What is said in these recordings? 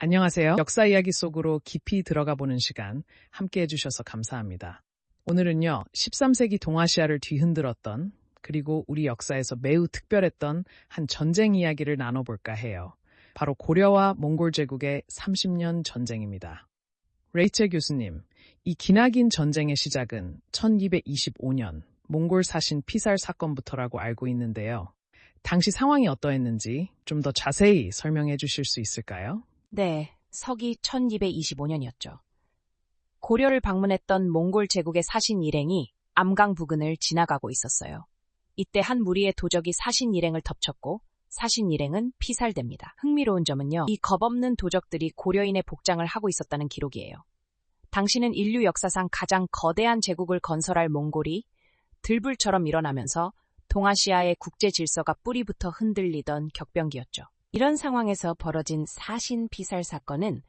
안녕하세요. 역사 이야기 속으로 깊이 들어가 보는 시간 함께 해주셔서 감사합니다. 오늘은요, 13세기 동아시아를 뒤흔들었던 그리고 우리 역사에서 매우 특별했던 한 전쟁 이야기를 나눠볼까 해요. 바로 고려와 몽골 제국의 30년 전쟁입니다. 레이첼 교수님, 이 기나긴 전쟁의 시작은 1225년 몽골 사신 피살 사건부터라고 알고 있는데요. 당시 상황이 어떠했는지 좀 더 자세히 설명해 주실 수 있을까요? 네, 서기 1225년이었죠. 고려를 방문했던 몽골 제국의 사신 일행이 암강 부근을 지나가고 있었어요. 이때 한 무리의 도적이 사신 일행을 덮쳤고 사신 일행은 피살됩니다. 흥미로운 점은요, 이 겁없는 도적들이 고려인의 복장을 하고 있었다는 기록이에요. 당시는 인류 역사상 가장 거대한 제국을 건설할 몽골이 들불처럼 일어나면서 동아시아의 국제 질서가 뿌리부터 흔들리던 격변기였죠. 이런 상황에서 벌어진 사신 피살 사건은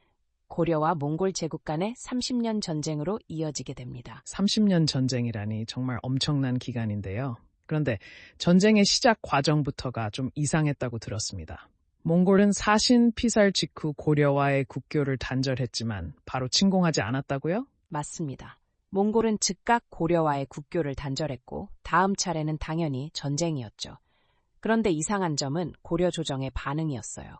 고려와 몽골 제국 간의 30년 전쟁으로 이어지게 됩니다. 30년 전쟁이라니 정말 엄청난 기간인데요. 그런데 전쟁의 시작 과정부터가 좀 이상했다고 들었습니다. 몽골은 사신 피살 직후 고려와의 국교를 단절했지만 바로 침공하지 않았다고요? 맞습니다. 몽골은 즉각 고려와의 국교를 단절했고 다음 차례는 당연히 전쟁이었죠. 그런데 이상한 점은 고려 조정의 반응이었어요.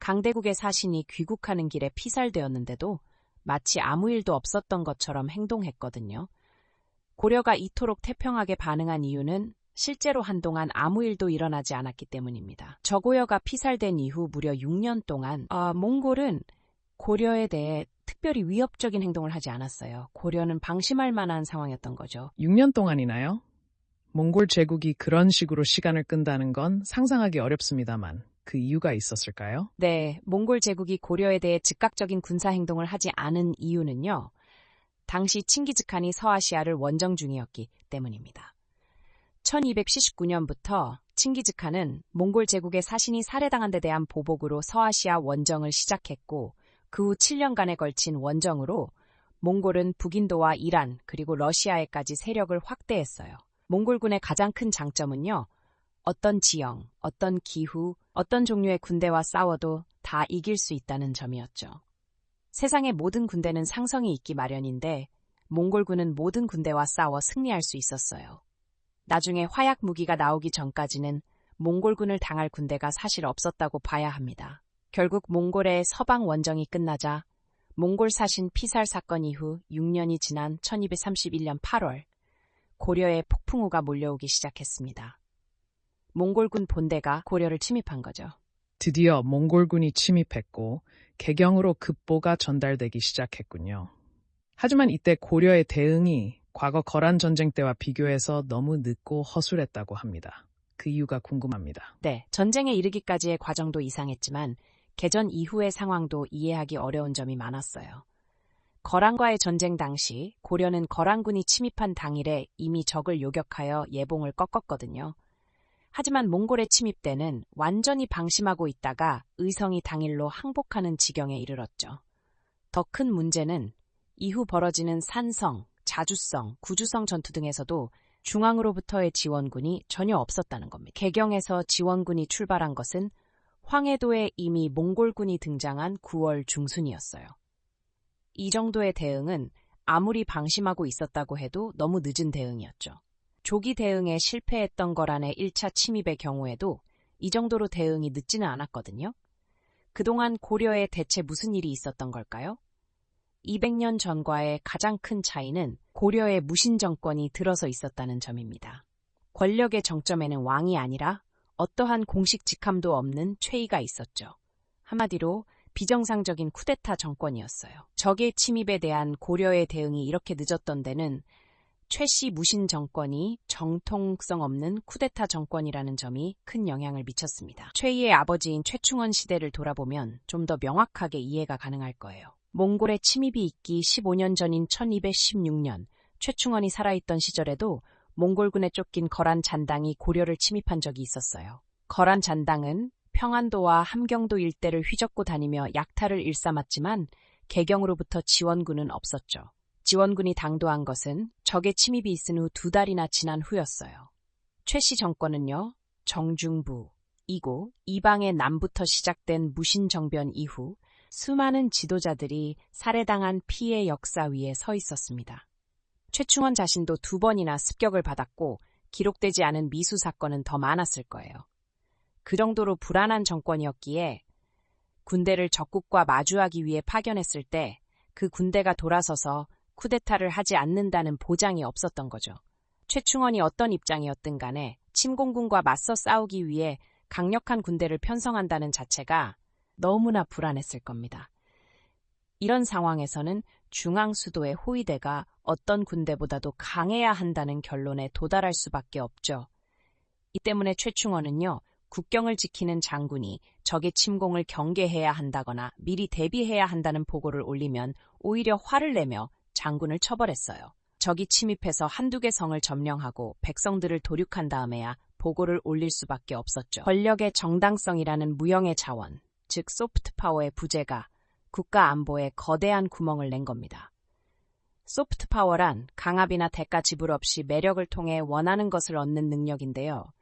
강대국의 사신이 귀국하는 길에 피살되었는데도 마치 아무 일도 없었던 것처럼 행동했거든요. 고려가 이토록 태평하게 반응한 이유는 실제로 한동안 아무 일도 일어나지 않았기 때문입니다. 저고려가 피살된 이후 무려 6년 동안 몽골은 고려에 대해 특별히 위협적인 행동을 하지 않았어요. 고려는 방심할 만한 상황이었던 거죠. 6년 동안이나요? 몽골 제국이 그런 식으로 시간을 끈다는 건 상상하기 어렵습니다만 그 이유가 있었을까요? 네, 몽골 제국이 고려에 대해 즉각적인 군사 행동을 하지 않은 이유는요, 당시 칭기즈칸이 서아시아를 원정 중이었기 때문입니다. 1279년부터 칭기즈칸은 몽골 제국의 사신이 살해당한 데 대한 보복으로 서아시아 원정을 시작했고 그 후 7년간에 걸친 원정으로 몽골은 북인도와 이란 그리고 러시아에까지 세력을 확대했어요. 몽골군의 가장 큰 장점은요, 어떤 지형, 어떤 기후, 어떤 종류의 군대와 싸워도 다 이길 수 있다는 점이었죠. 세상의 모든 군대는 상성이 있기 마련인데 몽골군은 모든 군대와 싸워 승리할 수 있었어요. 나중에 화약 무기가 나오기 전까지는 몽골군을 당할 군대가 사실 없었다고 봐야 합니다. 결국 몽골의 서방 원정이 끝나자 몽골 사신 피살 사건 이후 6년이 지난 1231년 8월 고려에 폭풍우가 몰려오기 시작했습니다. 몽골군 본대가 고려를 침입한 거죠. 드디어 몽골군이 침입했고 개경으로 급보가 전달되기 시작했군요. 하지만 이때 고려의 대응이 과거 거란 전쟁 때와 비교해서 너무 늦고 허술했다고 합니다. 그 이유가 궁금합니다. 네, 전쟁에 이르기까지의 과정도 이상했지만 개전 이후의 상황도 이해하기 어려운 점이 많았어요. 거란과의 전쟁 당시 고려는 거란군이 침입한 당일에 이미 적을 요격하여 예봉을 꺾었거든요. 하지만 몽골의 침입 때는 완전히 방심하고 있다가 의성이 당일로 항복하는 지경에 이르렀죠. 더 큰 문제는 이후 벌어지는 산성, 자주성, 구주성 전투 등에서도 중앙으로부터의 지원군이 전혀 없었다는 겁니다. 개경에서 지원군이 출발한 것은 황해도에 이미 몽골군이 등장한 9월 중순이었어요. 이 정도의 대응은 아무리 방심하고 있었다고 해도 너무 늦은 대응이었죠. 조기 대응에 실패했던 거란의 1차 침입의 경우에도 이 정도로 대응이 늦지는 않았거든요. 그동안 고려에 대체 무슨 일이 있었던 걸까요? 200년 전과의 가장 큰 차이는 고려의 무신 정권이 들어서 있었다는 점입니다. 권력의 정점에는 왕이 아니라 어떠한 공식 직함도 없는 최의가 있었죠. 한마디로 비정상적인 쿠데타 정권이었어요. 적의 침입에 대한 고려의 대응이 이렇게 늦었던 데는 최씨 무신 정권이 정통성 없는 쿠데타 정권이라는 점이 큰 영향을 미쳤습니다. 최희의 아버지인 최충원 시대를 돌아보면 좀 더 명확하게 이해가 가능할 거예요. 몽골의 침입이 있기 15년 전인 1216년 최충원이 살아있던 시절에도 몽골군에 쫓긴 거란 잔당이 고려를 침입한 적이 있었어요. 거란 잔당은 평안도와 함경도 일대를 휘젓고 다니며 약탈을 일삼았지만 개경으로부터 지원군은 없었죠. 지원군이 당도한 것은 적의 침입이 있은 후 2달이나 지난 후였어요. 최씨 정권은요, 정중부, 이고 이방의 남부터 시작된 무신정변 이후 수많은 지도자들이 살해당한 피해 역사 위에 서 있었습니다. 최충원 자신도 2번이나 습격을 받았고 기록되지 않은 미수 사건은 더 많았을 거예요. 그 정도로 불안한 정권이었기에 군대를 적국과 마주하기 위해 파견했을 때 그 군대가 돌아서서 쿠데타를 하지 않는다는 보장이 없었던 거죠. 최충원이 어떤 입장이었든 간에 침공군과 맞서 싸우기 위해 강력한 군대를 편성한다는 자체가 너무나 불안했을 겁니다. 이런 상황에서는 중앙 수도의 호위대가 어떤 군대보다도 강해야 한다는 결론에 도달할 수밖에 없죠. 이 때문에 최충원은요, 국경을 지키는 장군이 적의 침공을 경계해야 한다거나 미리 대비해야 한다는 보고를 올리면 오히려 화를 내며 장군을 처벌했어요. 적이 침입해서 한두 개 성을 점령하고 백성들을 도륙한 다음에야 보고를 올릴 수밖에 없었죠. 권력의 정당성이라는 무형의 자원, 즉 소프트 파워의 부재가 국가 안보에 거대한 구멍을 낸 겁니다. 소프트 파워란 강압이나 대가 지불 없이 매력을 통해 원하는 것을 얻는 능력인데요.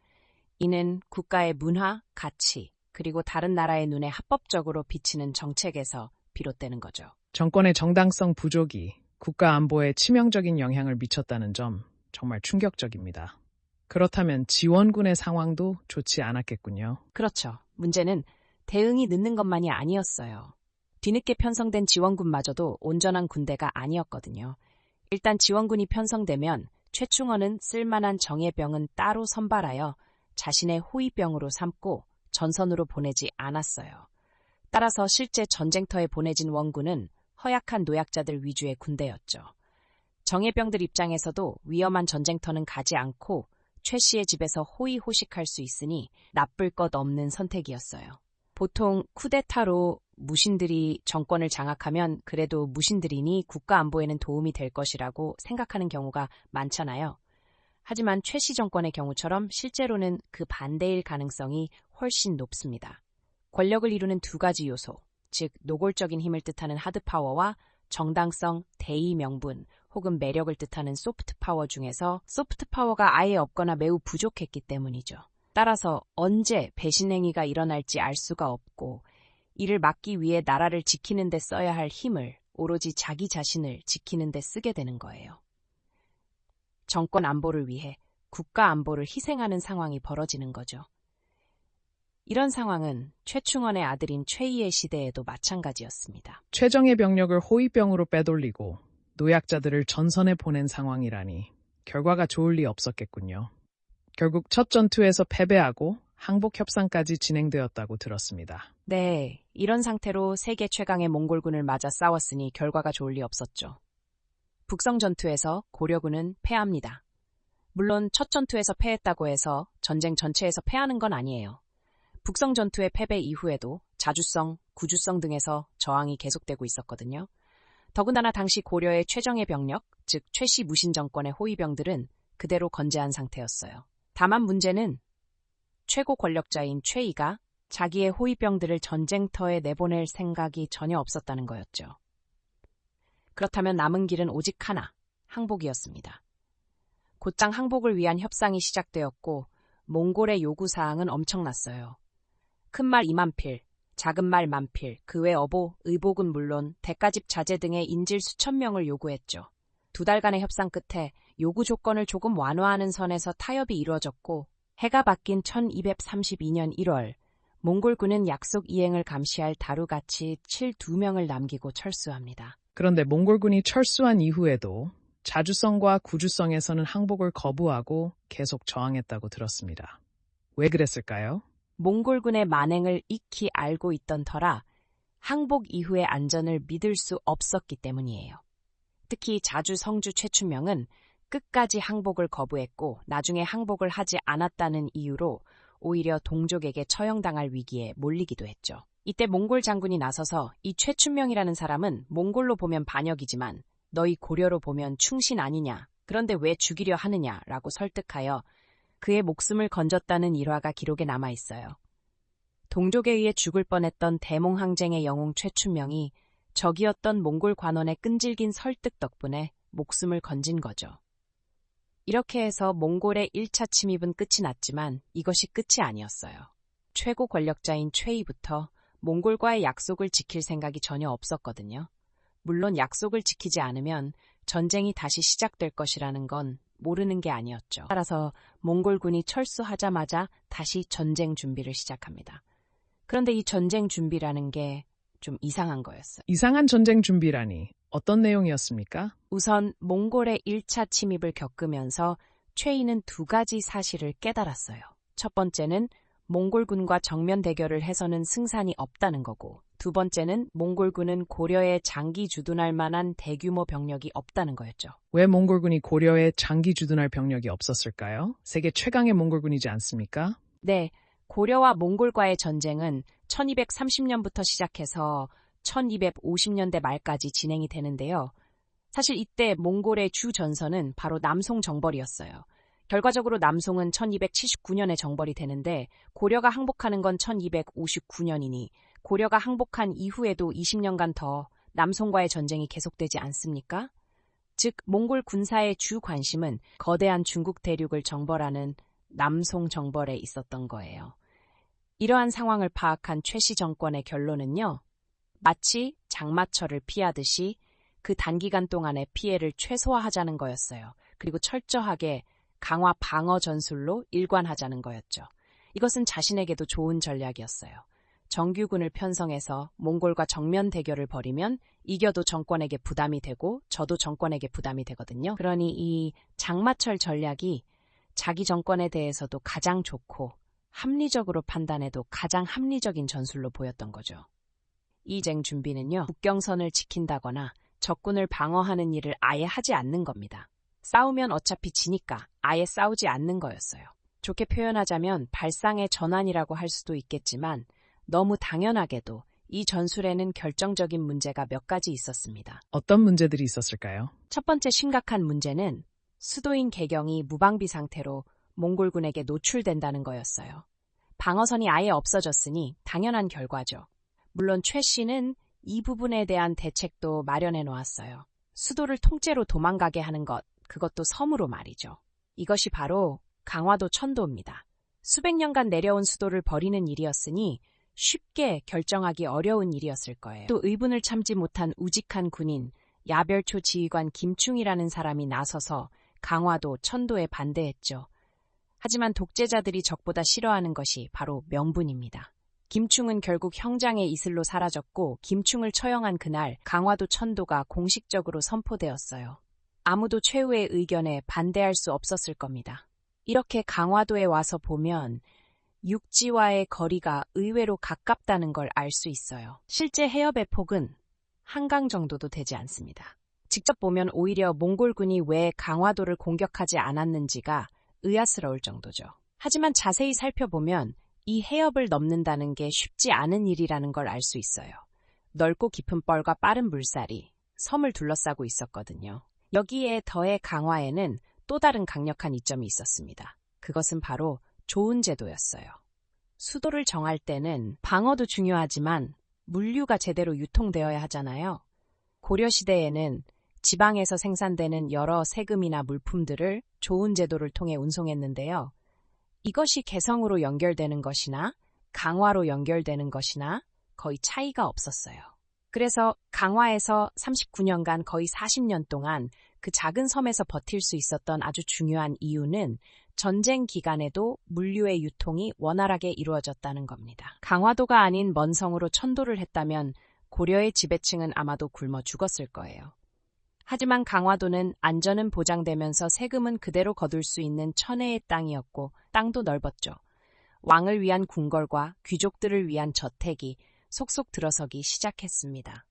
이는 국가의 문화, 가치, 그리고 다른 나라의 눈에 합법적으로 비치는 정책에서 비롯되는 거죠. 정권의 정당성 부족이 국가 안보에 치명적인 영향을 미쳤다는 점 정말 충격적입니다. 그렇다면 지원군의 상황도 좋지 않았겠군요. 그렇죠. 문제는 대응이 늦는 것만이 아니었어요. 뒤늦게 편성된 지원군마저도 온전한 군대가 아니었거든요. 일단 지원군이 편성되면 최충원은 쓸만한 정예병은 따로 선발하여 자신의 호위병으로 삼고 전선으로 보내지 않았어요. 따라서 실제 전쟁터에 보내진 원군은 허약한 노약자들 위주의 군대였죠. 정예병들 입장에서도 위험한 전쟁터는 가지 않고 최 씨의 집에서 호의호식할 수 있으니 나쁠 것 없는 선택이었어요. 보통 쿠데타로 무신들이 정권을 장악하면 그래도 무신들이니 국가 안보에는 도움이 될 것이라고 생각하는 경우가 많잖아요. 하지만 최 씨 정권의 경우처럼 실제로는 그 반대일 가능성이 훨씬 높습니다. 권력을 이루는 2가지 요소, 즉 노골적인 힘을 뜻하는 하드파워와 정당성, 대의 명분 혹은 매력을 뜻하는 소프트파워 중에서 소프트파워가 아예 없거나 매우 부족했기 때문이죠. 따라서 언제 배신행위가 일어날지 알 수가 없고 이를 막기 위해 나라를 지키는 데 써야 할 힘을 오로지 자기 자신을 지키는 데 쓰게 되는 거예요. 정권 안보를 위해 국가 안보를 희생하는 상황이 벌어지는 거죠. 이런 상황은 최충원의 아들인 최이의 시대에도 마찬가지였습니다. 최정예 병력을 호위병으로 빼돌리고 노약자들을 전선에 보낸 상황이라니 결과가 좋을 리 없었겠군요. 결국 첫 전투에서 패배하고 항복 협상까지 진행되었다고 들었습니다. 네, 이런 상태로 세계 최강의 몽골군을 맞아 싸웠으니 결과가 좋을 리 없었죠. 북성 전투에서 고려군은 패합니다. 물론 첫 전투에서 패했다고 해서 전쟁 전체에서 패하는 건 아니에요. 북성 전투의 패배 이후에도 자주성, 구주성 등에서 저항이 계속되고 있었거든요. 더군다나 당시 고려의 최정예 병력, 즉 최씨 무신 정권의 호위병들은 그대로 건재한 상태였어요. 다만 문제는 최고 권력자인 최이가 자기의 호위병들을 전쟁터에 내보낼 생각이 전혀 없었다는 거였죠. 그렇다면 남은 길은 오직 하나, 항복이었습니다. 곧장 항복을 위한 협상이 시작되었고 몽골의 요구사항은 엄청났어요. 큰 말 2만 필, 작은 말 1만 필, 그 외 어보, 의복은 물론 대가집 자재 등의 인질 수천 명을 요구했죠. 2달간의 협상 끝에 요구 조건을 조금 완화하는 선에서 타협이 이루어졌고 해가 바뀐 1232년 1월 몽골군은 약속 이행을 감시할 다루가치 2명을 남기고 철수합니다. 그런데 몽골군이 철수한 이후에도 자주성과 구주성에서는 항복을 거부하고 계속 저항했다고 들었습니다. 왜 그랬을까요? 몽골군의 만행을 익히 알고 있던 터라 항복 이후의 안전을 믿을 수 없었기 때문이에요. 특히 자주 성주 최춘명은 끝까지 항복을 거부했고 나중에 항복을 하지 않았다는 이유로 오히려 동족에게 처형당할 위기에 몰리기도 했죠. 이때 몽골 장군이 나서서 이 최춘명이라는 사람은 몽골로 보면 반역이지만 너희 고려로 보면 충신 아니냐, 그런데 왜 죽이려 하느냐라고 설득하여 그의 목숨을 건졌다는 일화가 기록에 남아있어요. 동족에 의해 죽을 뻔했던 대몽항쟁의 영웅 최춘명이 적이었던 몽골 관원의 끈질긴 설득 덕분에 목숨을 건진 거죠. 이렇게 해서 몽골의 1차 침입은 끝이 났지만 이것이 끝이 아니었어요. 최고 권력자인 최이부터 몽골과의 약속을 지킬 생각이 전혀 없었거든요. 물론 약속을 지키지 않으면 전쟁이 다시 시작될 것이라는 건 모르는 게 아니었죠. 따라서 몽골군이 철수하자마자 다시 전쟁 준비를 시작합니다. 그런데 이 전쟁 준비라는 게 좀 이상한 거였어요. 이상한 전쟁 준비라니 어떤 내용이었습니까? 우선 몽골의 1차 침입을 겪으면서 최이는 두 가지 사실을 깨달았어요. 첫 번째는 몽골군과 정면 대결을 해서는 승산이 없다는 거고, 두 번째는 몽골군은 고려에 장기 주둔할 만한 대규모 병력이 없다는 거였죠. 왜 몽골군이 고려에 장기 주둔할 병력이 없었을까요? 세계 최강의 몽골군이지 않습니까? 네, 고려와 몽골과의 전쟁은 1230년부터 시작해서 1250년대 말까지 진행이 되는데요. 사실 이때 몽골의 주 전선은 바로 남송 정벌이었어요. 결과적으로 남송은 1279년에 정벌이 되는데 고려가 항복하는 건 1259년이니 고려가 항복한 이후에도 20년간 더 남송과의 전쟁이 계속되지 않습니까? 즉 몽골 군사의 주 관심은 거대한 중국 대륙을 정벌하는 남송 정벌에 있었던 거예요. 이러한 상황을 파악한 최씨 정권의 결론은요. 마치 장마철을 피하듯이 그 단기간 동안의 피해를 최소화하자는 거였어요. 그리고 철저하게 강화 방어 전술로 일관하자는 거였죠. 이것은 자신에게도 좋은 전략이었어요. 정규군을 편성해서 몽골과 정면 대결을 벌이면 이겨도 정권에게 부담이 되고 저도 정권에게 부담이 되거든요. 그러니 이 장마철 전략이 자기 정권에 대해서도 가장 좋고 합리적으로 판단해도 가장 합리적인 전술로 보였던 거죠. 이 쟁 준비는요. 국경선을 지킨다거나 적군을 방어하는 일을 아예 하지 않는 겁니다. 싸우면 어차피 지니까 아예 싸우지 않는 거였어요. 좋게 표현하자면 발상의 전환이라고 할 수도 있겠지만 너무 당연하게도 이 전술에는 결정적인 문제가 몇 가지 있었습니다. 어떤 문제들이 있었을까요? 첫 번째 심각한 문제는 수도인 개경이 무방비 상태로 몽골군에게 노출된다는 거였어요. 방어선이 아예 없어졌으니 당연한 결과죠. 물론 최 씨는 이 부분에 대한 대책도 마련해 놓았어요. 수도를 통째로 도망가게 하는 것, 그것도 섬으로 말이죠. 이것이 바로 강화도 천도입니다. 수백 년간 내려온 수도를 버리는 일이었으니 쉽게 결정하기 어려운 일이었을 거예요. 또 의분을 참지 못한 우직한 군인, 야별초 지휘관 김충이라는 사람이 나서서 강화도 천도에 반대했죠. 하지만 독재자들이 적보다 싫어하는 것이 바로 명분입니다. 김충은 결국 형장의 이슬로 사라졌고 김충을 처형한 그날 강화도 천도가 공식적으로 선포되었어요. 아무도 최후의 의견에 반대할 수 없었을 겁니다. 이렇게 강화도에 와서 보면 육지와의 거리가 의외로 가깝다는 걸 알 수 있어요. 실제 해협의 폭은 한강 정도도 되지 않습니다. 직접 보면 오히려 몽골군이 왜 강화도를 공격하지 않았는지가 의아스러울 정도죠. 하지만 자세히 살펴보면 이 해협을 넘는다는 게 쉽지 않은 일이라는 걸 알 수 있어요. 넓고 깊은 뻘과 빠른 물살이 섬을 둘러싸고 있었거든요. 여기에 더해 강화에는 또 다른 강력한 이점이 있었습니다. 그것은 바로 좋은 제도였어요. 수도를 정할 때는 방어도 중요하지만 물류가 제대로 유통되어야 하잖아요. 고려시대에는 지방에서 생산되는 여러 세금이나 물품들을 좋은 제도를 통해 운송했는데요. 이것이 개성으로 연결되는 것이나 강화로 연결되는 것이나 거의 차이가 없었어요. 그래서 강화에서 39년간 거의 40년 동안 그 작은 섬에서 버틸 수 있었던 아주 중요한 이유는 전쟁 기간에도 물류의 유통이 원활하게 이루어졌다는 겁니다. 강화도가 아닌 먼 성으로 천도를 했다면 고려의 지배층은 아마도 굶어 죽었을 거예요. 하지만 강화도는 안전은 보장되면서 세금은 그대로 거둘 수 있는 천혜의 땅이었고 땅도 넓었죠. 왕을 위한 궁궐과 귀족들을 위한 저택이 속속 들어서기 시작했습니다.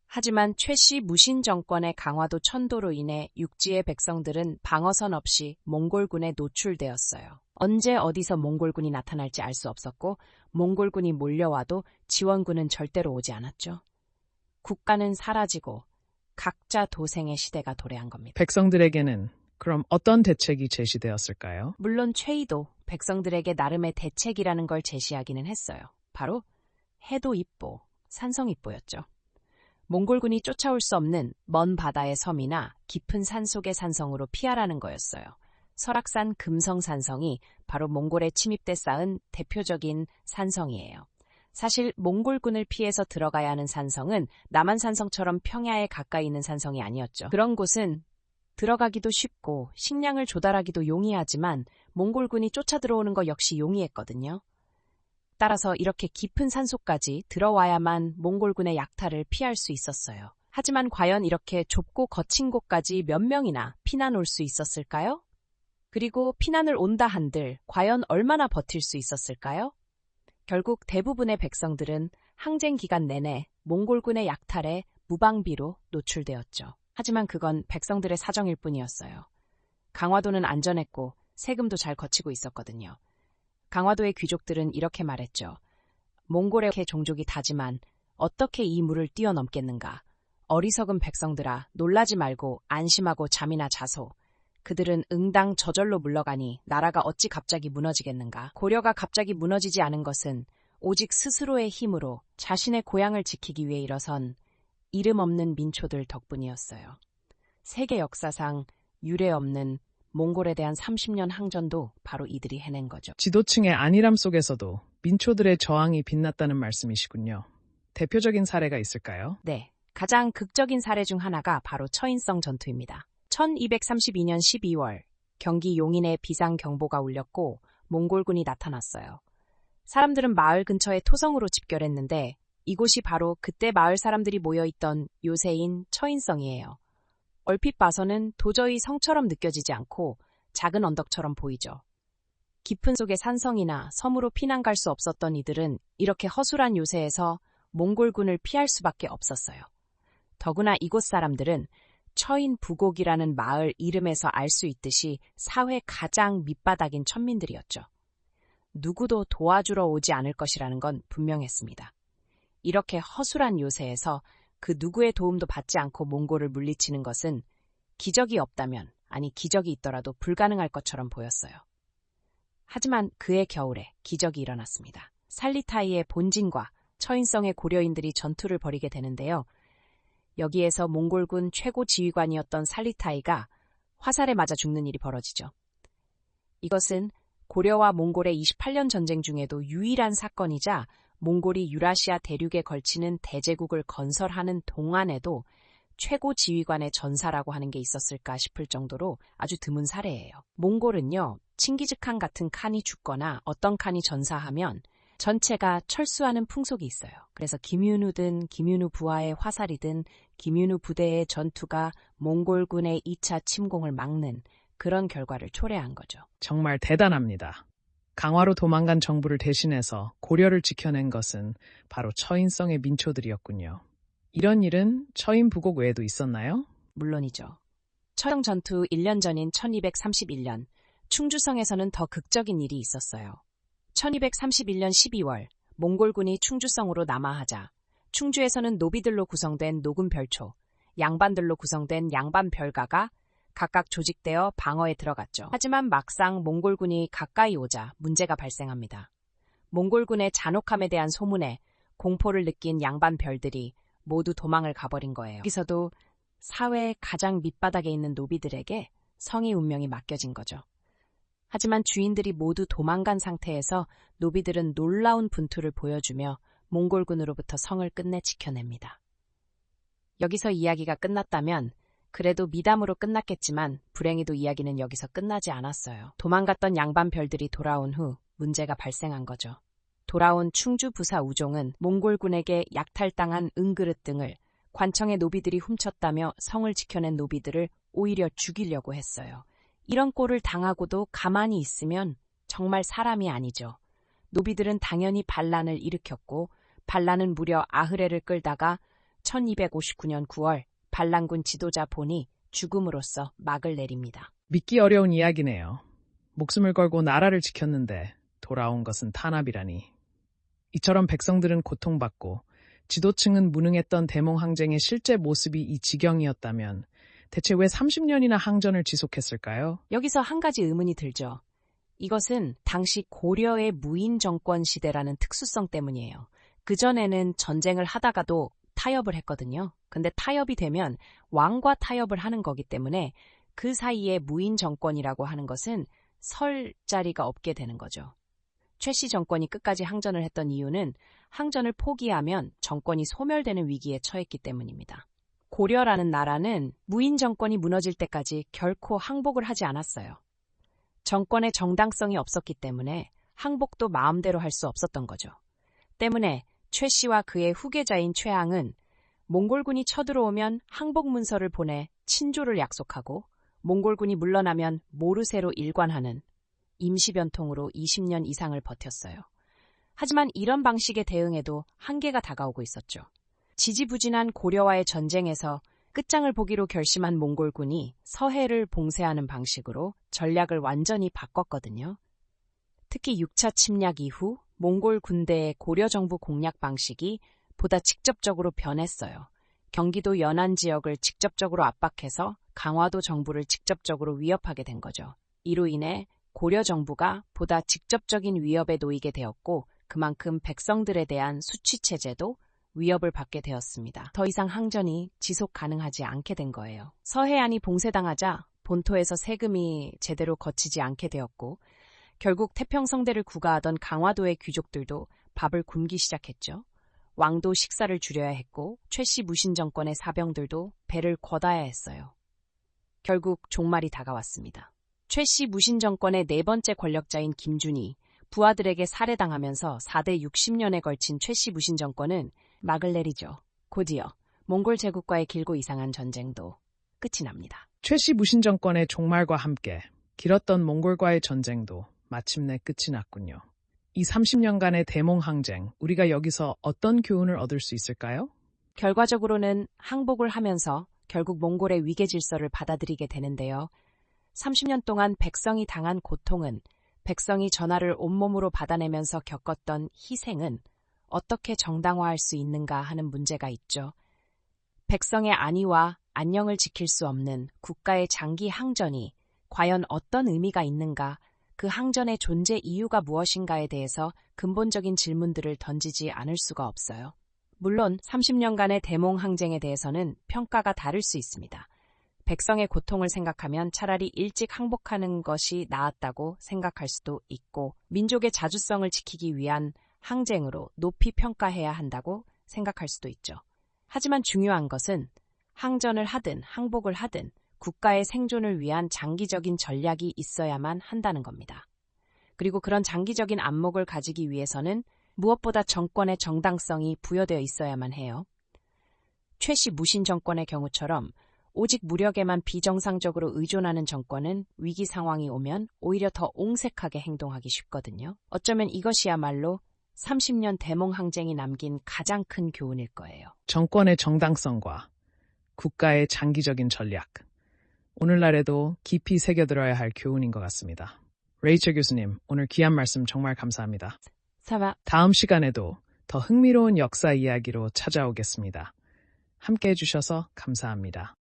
하지만 최씨 무신 정권의 강화도 천도로 인해 육지의 백성들은 방어선 없이 몽골군에 노출되었어요. 언제 어디서 몽골군이 나타날지 알 수 없었고 몽골군이 몰려와도 지원군은 절대로 오지 않았죠. 국가는 사라지고 각자 도생의 시대가 도래한 겁니다. 백성들에게는 그럼 어떤 대책이 제시되었을까요? 물론 최이도 백성들에게 나름의 대책이라는 걸 제시하기는 했어요. 바로 해도입보, 산성입보였죠. 몽골군이 쫓아올 수 없는 먼 바다의 섬이나 깊은 산속의 산성으로 피하라는 거였어요. 설악산 금성산성이 바로 몽골에 침입돼 쌓은 대표적인 산성이에요. 사실 몽골군을 피해서 들어가야 하는 산성은 남한산성처럼 평야에 가까이 있는 산성이 아니었죠. 그런 곳은 들어가기도 쉽고 식량을 조달하기도 용이하지만 몽골군이 쫓아 들어오는 거 역시 용이했거든요. 따라서 이렇게 깊은 산속까지 들어와야만 몽골군의 약탈을 피할 수 있었어요. 하지만 과연 이렇게 좁고 거친 곳까지 몇 명이나 피난 올 수 있었을까요? 그리고 피난을 온다 한들 과연 얼마나 버틸 수 있었을까요? 결국 대부분의 백성들은 항쟁 기간 내내 몽골군의 약탈에 무방비로 노출되었죠. 하지만 그건 백성들의 사정일 뿐이었어요. 강화도는 안전했고 세금도 잘 거치고 있었거든요. 강화도의 귀족들은 이렇게 말했죠. 몽골의 종족이 다지만 어떻게 이 물을 뛰어넘겠는가. 어리석은 백성들아, 놀라지 말고 안심하고 잠이나 자소. 그들은 응당 저절로 물러가니 나라가 어찌 갑자기 무너지겠는가. 고려가 갑자기 무너지지 않은 것은 오직 스스로의 힘으로 자신의 고향을 지키기 위해 일어선 이름 없는 민초들 덕분이었어요. 세계 역사상 유례 없는 몽골에 대한 30년 항전도 바로 이들이 해낸 거죠. 지도층의 안일함 속에서도 민초들의 저항이 빛났다는 말씀이시군요. 대표적인 사례가 있을까요? 네, 가장 극적인 사례 중 하나가 바로 처인성 전투입니다. 1232년 12월 경기 용인에 비상경보가 울렸고 몽골군이 나타났어요. 사람들은 마을 근처의 토성으로 집결했는데 이곳이 바로 그때 마을 사람들이 모여있던 요새인 처인성이에요. 얼핏 봐서는 도저히 성처럼 느껴지지 않고 작은 언덕처럼 보이죠. 깊은 속의 산성이나 섬으로 피난 갈 수 없었던 이들은 이렇게 허술한 요새에서 몽골군을 피할 수밖에 없었어요. 더구나 이곳 사람들은 처인 부곡이라는 마을 이름에서 알 수 있듯이 사회 가장 밑바닥인 천민들이었죠. 누구도 도와주러 오지 않을 것이라는 건 분명했습니다. 이렇게 허술한 요새에서 그 누구의 도움도 받지 않고 몽골을 물리치는 것은 기적이 없다면, 아니 기적이 있더라도 불가능할 것처럼 보였어요. 하지만 그해 겨울에 기적이 일어났습니다. 살리타이의 본진과 처인성의 고려인들이 전투를 벌이게 되는데요. 여기에서 몽골군 최고 지휘관이었던 살리타이가 화살에 맞아 죽는 일이 벌어지죠. 이것은 고려와 몽골의 28년 전쟁 중에도 유일한 사건이자 몽골이 유라시아 대륙에 걸치는 대제국을 건설하는 동안에도 최고 지휘관의 전사라고 하는 게 있었을까 싶을 정도로 아주 드문 사례예요. 몽골은요, 칭기즈칸 같은 칸이 죽거나 어떤 칸이 전사하면 전체가 철수하는 풍속이 있어요. 그래서 김윤우든 김윤우 부하의 화살이든 김윤우 부대의 전투가 몽골군의 2차 침공을 막는 그런 결과를 초래한 거죠. 정말 대단합니다. 강화로 도망간 정부를 대신해서 고려를 지켜낸 것은 바로 처인성의 민초들이었군요. 이런 일은 처인 부곡 외에도 있었나요? 물론이죠. 처형 전투 1년 전인 1231년, 충주성에서는 더 극적인 일이 있었어요. 1231년 12월, 몽골군이 충주성으로 남하하자 충주에서는 노비들로 구성된 노군별초, 양반들로 구성된 양반별가가 각각 조직되어 방어에 들어갔죠. 하지만 막상 몽골군이 가까이 오자 문제가 발생합니다. 몽골군의 잔혹함에 대한 소문에 공포를 느낀 양반별들이 모두 도망을 가버린 거예요. 여기서도 사회의 가장 밑바닥에 있는 노비들에게 성의 운명이 맡겨진 거죠. 하지만 주인들이 모두 도망간 상태에서 노비들은 놀라운 분투를 보여주며 몽골군으로부터 성을 끝내 지켜냅니다. 여기서 이야기가 끝났다면 그래도 미담으로 끝났겠지만 불행히도 이야기는 여기서 끝나지 않았어요. 도망갔던 양반별들이 돌아온 후 문제가 발생한 거죠. 돌아온 충주 부사 우종은 몽골군에게 약탈당한 은그릇 등을 관청의 노비들이 훔쳤다며 성을 지켜낸 노비들을 오히려 죽이려고 했어요. 이런 꼴을 당하고도 가만히 있으면 정말 사람이 아니죠. 노비들은 당연히 반란을 일으켰고 반란은 무려 아흐레를 끌다가 1259년 9월 반란군 지도자 본이 죽음으로써 막을 내립니다. 믿기 어려운 이야기네요. 목숨을 걸고 나라를 지켰는데 돌아온 것은 탄압이라니. 이처럼 백성들은 고통받고 지도층은 무능했던 대몽항쟁의 실제 모습이 이 지경이었다면 대체 왜 30년이나 항전을 지속했을까요? 여기서 한 가지 의문이 들죠. 이것은 당시 고려의 무인 정권 시대라는 특수성 때문이에요. 그전에는 전쟁을 하다가도 타협을 했거든요. 근데 타협이 되면 왕과 타협을 하는 거기 때문에 그 사이에 무인 정권이라고 하는 것은 설 자리가 없게 되는 거죠. 최씨 정권이 끝까지 항전을 했던 이유는 항전을 포기하면 정권이 소멸되는 위기에 처했기 때문입니다. 고려라는 나라는 무인 정권이 무너질 때까지 결코 항복을 하지 않았어요. 정권의 정당성이 없었기 때문에 항복도 마음대로 할 수 없었던 거죠. 때문에 최 씨와 그의 후계자인 최항은 몽골군이 쳐들어오면 항복 문서를 보내 친조를 약속하고 몽골군이 물러나면 모르쇠로 일관하는 임시변통으로 20년 이상을 버텼어요. 하지만 이런 방식의 대응에도 한계가 다가오고 있었죠. 지지부진한 고려와의 전쟁에서 끝장을 보기로 결심한 몽골군이 서해를 봉쇄하는 방식으로 전략을 완전히 바꿨거든요. 특히 6차 침략 이후 몽골 군대의 고려 정부 공략 방식이 보다 직접적으로 변했어요. 경기도 연안 지역을 직접적으로 압박해서 강화도 정부를 직접적으로 위협하게 된 거죠. 이로 인해 고려 정부가 보다 직접적인 위협에 놓이게 되었고 그만큼 백성들에 대한 수취 체제도 위협을 받게 되었습니다. 더 이상 항전이 지속 가능하지 않게 된 거예요. 서해안이 봉쇄당하자 본토에서 세금이 제대로 거치지 않게 되었고 결국 태평성대를 구가하던 강화도의 귀족들도 밥을 굶기 시작했죠. 왕도 식사를 줄여야 했고 최씨 무신 정권의 사병들도 배를 걷어야 했어요. 결국 종말이 다가왔습니다. 최씨 무신 정권의 네 번째 권력자인 김준이 부하들에게 살해당하면서 4대 60년에 걸친 최씨 무신 정권은 막을 내리죠. 곧이어 몽골 제국과의 길고 이상한 전쟁도 끝이 납니다. 최씨 무신 정권의 종말과 함께 길었던 몽골과의 전쟁도 마침내 끝이 났군요. 이 30년간의 대몽 항쟁, 우리가 여기서 어떤 교훈을 얻을 수 있을까요? 결과적으로는 항복을 하면서 결국 몽골의 위계 질서를 받아들이게 되는데요. 30년 동안 백성이 당한 고통은, 백성이 전하를 온몸으로 받아내면서 겪었던 희생은 어떻게 정당화할 수 있는가 하는 문제가 있죠. 백성의 안위와 안녕을 지킬 수 없는 국가의 장기 항전이 과연 어떤 의미가 있는가, 그 항전의 존재 이유가 무엇인가에 대해서 근본적인 질문들을 던지지 않을 수가 없어요. 물론 30년간의 대몽 항쟁에 대해서는 평가가 다를 수 있습니다. 백성의 고통을 생각하면 차라리 일찍 항복하는 것이 나았다고 생각할 수도 있고, 민족의 자주성을 지키기 위한 항쟁으로 높이 평가해야 한다고 생각할 수도 있죠. 하지만 중요한 것은 항전을 하든 항복을 하든 국가의 생존을 위한 장기적인 전략이 있어야만 한다는 겁니다. 그리고 그런 장기적인 안목을 가지기 위해서는 무엇보다 정권의 정당성이 부여되어 있어야만 해요. 최씨 무신 정권의 경우처럼 오직 무력에만 비정상적으로 의존하는 정권은 위기 상황이 오면 오히려 더 옹색하게 행동하기 쉽거든요. 어쩌면 이것이야말로 30년 대몽 항쟁이 남긴 가장 큰 교훈일 거예요. 정권의 정당성과 국가의 장기적인 전략. 오늘날에도 깊이 새겨들어야 할 교훈인 것 같습니다. 레이첼 교수님, 오늘 귀한 말씀 정말 감사합니다. 다음 시간에도 더 흥미로운 역사 이야기로 찾아오겠습니다. 함께 해주셔서 감사합니다.